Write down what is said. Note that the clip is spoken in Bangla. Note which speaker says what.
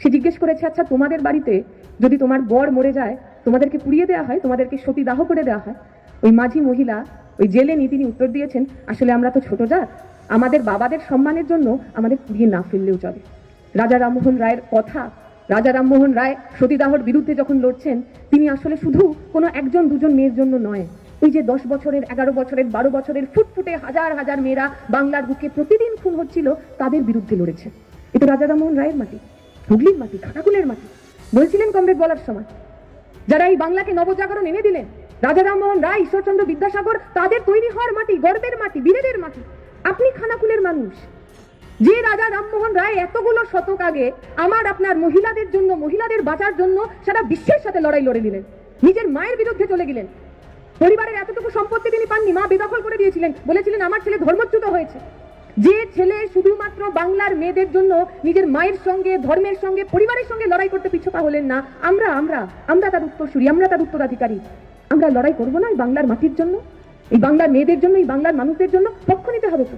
Speaker 1: সে জিজ্ঞেস করেছে, আচ্ছা তোমাদের বাড়িতে যদি তোমার বর মরে যায়, তোমাদেরকে পুড়িয়ে দেওয়া হয়, তোমাদেরকে সতীদাহ করে দেওয়া হয়? ওই মাঝি মহিলা, ওই জেলেনি, তিনি উত্তর দিয়েছেন, আসলে আমরা তো ছোট জাত, আমাদের বাবাদের সম্মানের জন্য আমাদের পুড়িয়ে না ফেললেও চলে। রাজা রামমোহন রায়ের কথা, রাজা রামমোহন রায় সতীদাহর বিরুদ্ধে যখন লড়ছেন, তিনি আসলে শুধু কোনো একজন দুজন মেয়ের জন্য নয়, ওই যে 10 বছরের, 11 বছরের, 12 বছরের ফুটফুটে হাজার হাজার মেয়েরা বাংলার বুকে প্রতিদিন খুন হচ্ছিল, তাদের বিরুদ্ধে লড়েছে। এটা রাজা রামমোহন রায়ের মাটি, হুগলির মাটি, খানাকুলের মাটি। বলছিলেন কমরেড বলার সময়, যারা এই বাংলাকে নবজাগরণ এনে দিলেন, রাজা রামমোহন রায়, ঈশ্বরচন্দ্র বিদ্যাসাগর, তাদের তৈরি হওয়ার মাটি, গর্বের মাটি, বীরেদের মাটি। আপনি খানাকুলের মানুষ। যে রাজা রামমোহন রায় এতগুলো শতক আগে আমার আপনার মহিলাদের জন্য, মহিলাদের বাঁচার জন্য সারা বিশ্বের সাথে লড়াই লড়ে দিলেন, নিজের মায়ের বিরুদ্ধে চলে গেলেন, পরিবারের এতটুকু সম্পত্তি তিনি পাননি, মা বেদখল করে দিয়েছিলেন, বলেছিলেন আমার ছেলে ধর্মচ্যুত হয়েছে। যে ছেলে শুধুমাত্র বাংলার মেয়েদের জন্য নিজের মায়ের সঙ্গে, ধর্মের সঙ্গে, পরিবারের সঙ্গে লড়াই করতে পিছপা হলেন না, আমরা আমরা আমরা তার উত্তরসূরি, আমরা তার উত্তরাধিকারী। আমরা লড়াই করবো না এই বাংলার মাটির জন্য, এই বাংলার মেয়েদের জন্য, এই বাংলার মানুষদের জন্য? পক্ষ নিতে হবে তো।